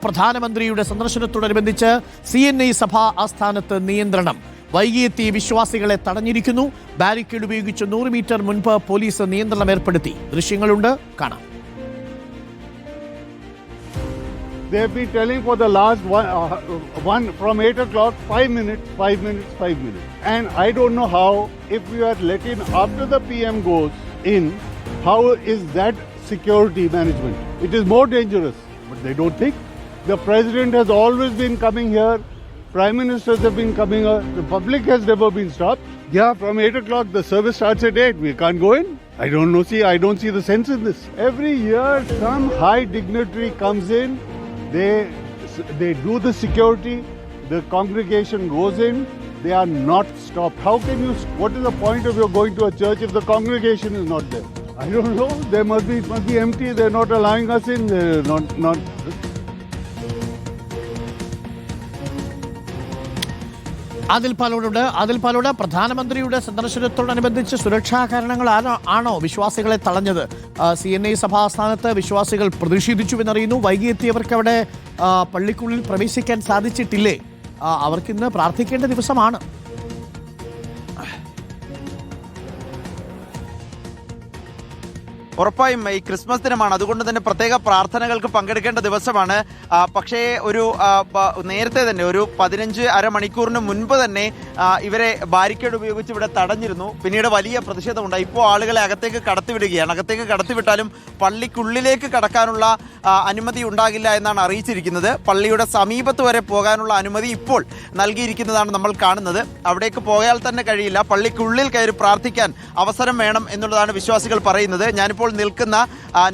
പ്രധാനമന്ത്രിയുടെ സന്ദർശനത്തോടനുബന്ധിച്ച് CNI സഭാ ആസ്ഥാനത്ത് നിയന്ത്രണം. വൈകിയെത്തി വിശ്വാസികളെ തടഞ്ഞിരിക്കുന്നു. ബാരിക്കേഡ് ഉപയോഗിച്ച് 100 മീറ്റർ മുൻപ് പോലീസ് നിയന്ത്രണം ഏർപ്പെടുത്തി. ദൃശ്യങ്ങളുണ്ട്, കാണാം. They have been telling for the last one from 8 o'clock, 5 minutes, 5 minutes, 5 minutes. And I don't know how, if we are let in after the PM goes in, how is that security management? It is more dangerous, but they don't think. The president has always been coming here. Prime ministers have been coming here. The public has never been stopped. Yeah, from 8 o'clock, the service starts at 8. We can't go in. I don't know. I don't see the sense in this. Every year, some high dignitary comes in. They do the security. The congregation goes in. They are not stopped. How can you? What is the point of your going to a church if the congregation is not there? I don't know. It must be empty. They're not allowing us in. Not. Adil Palode പ്രധാനമന്ത്രിയുടെ സന്ദർശനത്തോടനുബന്ധിച്ച് സുരക്ഷാ കാരണങ്ങൾ ആണോ വിശ്വാസികളെ തടഞ്ഞത്? CNI സഭാ ആസ്ഥാനത്ത് വിശ്വാസികൾ പ്രതിഷേധിച്ചുവെന്നറിയുന്നു. വൈകിയെത്തിയവർക്ക് അവിടെ പള്ളിക്കുള്ളിൽ പ്രവേശിക്കാൻ സാധിച്ചിട്ടില്ലേ? അവർക്കിന്ന് പ്രാർത്ഥിക്കേണ്ട ദിവസമാണ്. ഉറപ്പായും ഈ ക്രിസ്മസ് ദിനമാണ്, അതുകൊണ്ട് തന്നെ പ്രത്യേക പ്രാർത്ഥനകൾക്ക് പങ്കെടുക്കേണ്ട ദിവസമാണ്. പക്ഷേ നേരത്തെ തന്നെ ഒരു 15 മണിക്കൂറിന് മുൻപ് തന്നെ ഇവരെ ബാരിക്കേഡ് ഉപയോഗിച്ച് ഇവിടെ തടഞ്ഞിരുന്നു. പിന്നീട് വലിയ പ്രതിഷേധമുണ്ടായി. ഇപ്പോൾ ആളുകളെ അകത്തേക്ക് കടത്തിവിടുകയാണ്. അകത്തേക്ക് കടത്തിവിട്ടാലും പള്ളിക്കുള്ളിലേക്ക് കടക്കാനുള്ള അനുമതി ഉണ്ടാകില്ല എന്നാണ് അറിയിച്ചിരിക്കുന്നത്. പള്ളിയുടെ സമീപത്ത് വരെ പോകാനുള്ള അനുമതി ഇപ്പോൾ നൽകിയിരിക്കുന്നതാണ് നമ്മൾ കാണുന്നത്. അവിടേക്ക് പോയാൽ തന്നെ കഴിയില്ല. പള്ളിക്കുള്ളിൽ കയറി പ്രാർത്ഥിക്കാൻ അവസരം വേണം എന്നുള്ളതാണ് വിശ്വാസികൾ പറയുന്നത്. ഞാനിപ്പോൾ നിൽക്കുന്ന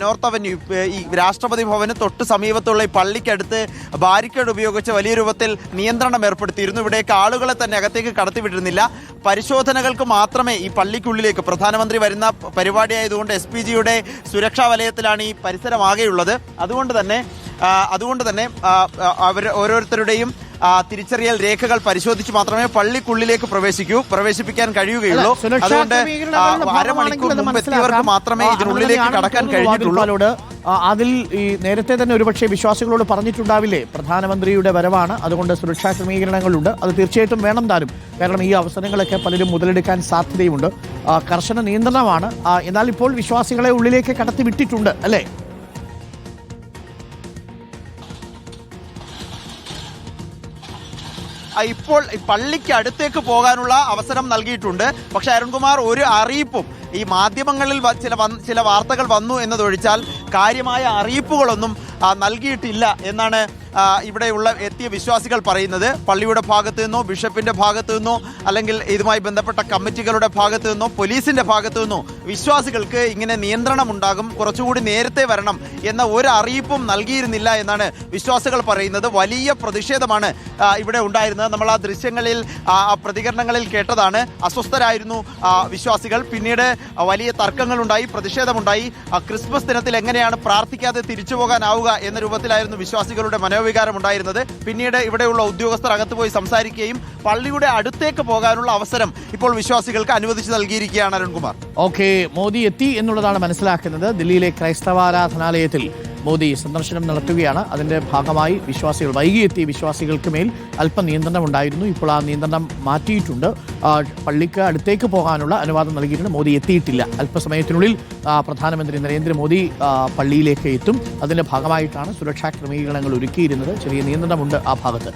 നോർത്ത് അവന്യൂ, ഈ രാഷ്ട്രപതി ഭവന് തൊട്ട് സമീപത്തുള്ള ഈ പള്ളിക്കടുത്ത് ബാരിക്കേഡ് ഉപയോഗിച്ച് വലിയ രൂപത്തിൽ നിയന്ത്രണം ഏർപ്പെടുത്തിയിരുന്നു. ഇവിടേക്ക് ആളുകളെ തന്നെ അകത്തേക്ക് കടത്തിവിട്ടിരുന്നില്ല. പരിശോധനകൾക്ക് മാത്രമേ ഈ പള്ളിക്കുള്ളിലേക്ക്, പ്രധാനമന്ത്രി വരുന്ന പരിപാടിയായതുകൊണ്ട് SPGയുടെ സുരക്ഷാ വലയത്തിലാണ് ഈ പരിസരമാകെയുള്ളത്. അതുകൊണ്ട് തന്നെ അവർ ഓരോരുത്തരുടെയും തിരിച്ചറിയൽ രേഖകൾ പരിശോധിച്ച് മാത്രമേ പള്ളിക്കുള്ളിലേക്ക് പ്രവേശിപ്പിക്കാൻ കഴിയുകയുള്ളൂ. അതുകൊണ്ട് അരമണിക്കൂർ മുമ്പ് എത്തിയവർക്ക് മാത്രമേ ഇതിനുള്ളിലേക്ക് കടക്കാൻ കഴിഞ്ഞിട്ടുള്ളൂ. അതിൽ ഈ നേരത്തെ തന്നെ ഒരുപക്ഷെ വിശ്വാസികളോട് പറഞ്ഞിട്ടുണ്ടാവില്ലേ, പ്രധാനമന്ത്രിയുടെ വരവാണ്, അതുകൊണ്ട് സുരക്ഷാ ക്രമീകരണങ്ങളുണ്ട്, അത് തീർച്ചയായിട്ടും വേണം താനും. കാരണം ഈ അവസരങ്ങളൊക്കെ പലരും മുതലെടുക്കാൻ സാധ്യതയുണ്ട്. കർശന നിയന്ത്രണമാണ്. എന്നാൽ ഇപ്പോൾ വിശ്വാസികളെ ഉള്ളിലേക്ക് കടത്തി വിട്ടിട്ടുണ്ട് അല്ലേ? ഇപ്പോൾ പള്ളിക്ക് അടുത്തേക്ക് പോകാനുള്ള അവസരം നൽകിയിട്ടുണ്ട്. പക്ഷെ അരുൺകുമാർ, ഒരു അറിയിപ്പും ഈ മാധ്യമങ്ങളിൽ ചില വാർത്തകൾ വന്നു എന്നതൊഴിച്ചാൽ കാര്യമായ അറിയിപ്പുകളൊന്നും നൽകിയിട്ടില്ല എന്നാണ് ഇവിടെയുള്ള എത്തിയ വിശ്വാസികൾ പറയുന്നത്. പള്ളിയുടെ ഭാഗത്തു നിന്നോ, ബിഷപ്പിന്റെ ഭാഗത്തു നിന്നോ, അല്ലെങ്കിൽ ഇതുമായി ബന്ധപ്പെട്ട കമ്മിറ്റികളുടെ ഭാഗത്തു നിന്നോ, പോലീസിന്റെ ഭാഗത്തു നിന്നോ വിശ്വാസികൾക്ക് ഇങ്ങനെ നിയന്ത്രണം ഉണ്ടാകും, കുറച്ചുകൂടി നേരത്തെ വരണം എന്ന ഒരു അറിയിപ്പും നൽകിയിരുന്നില്ല എന്നാണ് വിശ്വാസികൾ പറയുന്നത്. വലിയ പ്രതിഷേധമാണ് ഇവിടെ ഉണ്ടായിരുന്നത്. നമ്മൾ ആ ദൃശ്യങ്ങളിൽ, ആ പ്രതികരണങ്ങളിൽ കേട്ടതാണ്. അസ്വസ്ഥരായിരുന്നു വിശ്വാസികൾ. പിന്നീട് വലിയ തർക്കങ്ങളുണ്ടായി, പ്രതിഷേധമുണ്ടായി. ക്രിസ്മസ് ദിനത്തിൽ എങ്ങനെയാണ് പ്രാർത്ഥിക്കാതെ തിരിച്ചു പോകാനാവുക എന്ന രൂപത്തിലായിരുന്നു വിശ്വാസികളുടെ മനോവികാരം ഉണ്ടായിരുന്നത്. പിന്നീട് ഇവിടെയുള്ള ഉദ്യോഗസ്ഥർ അകത്തുപോയി സംസാരിക്കുകയും പള്ളിയുടെ അടുത്തേക്ക് പോകാനുള്ള അവസരം ഇപ്പോൾ വിശ്വാസികൾക്ക് അനുവദിച്ചു നൽകിയിരിക്കുകയാണ്. അരുൺകുമാർ, ഓക്കെ, മോദി എത്തി എന്നുള്ളതാണ് മനസ്സിലാക്കുന്നത്. ദില്ലിയിലെ ക്രൈസ്തവാരാധനാലയത്തിൽ മോദി സന്ദർശനം നടത്തുകയാണ്. അതിന്റെ ഭാഗമായി വൈകിയെത്തിയ വിശ്വാസികൾക്ക് മേൽ അല്പം നിയന്ത്രണം ഉണ്ടായിരുന്നു. ഇപ്പോൾ ആ നിയന്ത്രണം മാറ്റിയിട്ടുണ്ട്. പള്ളിക്ക് അടുത്തേക്ക് പോകാനുള്ള അനുവാദം നൽകിയിട്ടുണ്ട്. മോദി എത്തിയിട്ടില്ല. അല്പസമയത്തിനുള്ളിൽ പ്രധാനമന്ത്രി നരേന്ദ്രമോദി പള്ളിയിലേക്ക് എത്തും. അതിന്റെ ഭാഗമായിട്ടാണ് സുരക്ഷാ ക്രമീകരണങ്ങൾ ഒരുക്കിയിരുന്നത്. ചെറിയ നിയന്ത്രണമുണ്ട് ആ ഭാഗത്ത്.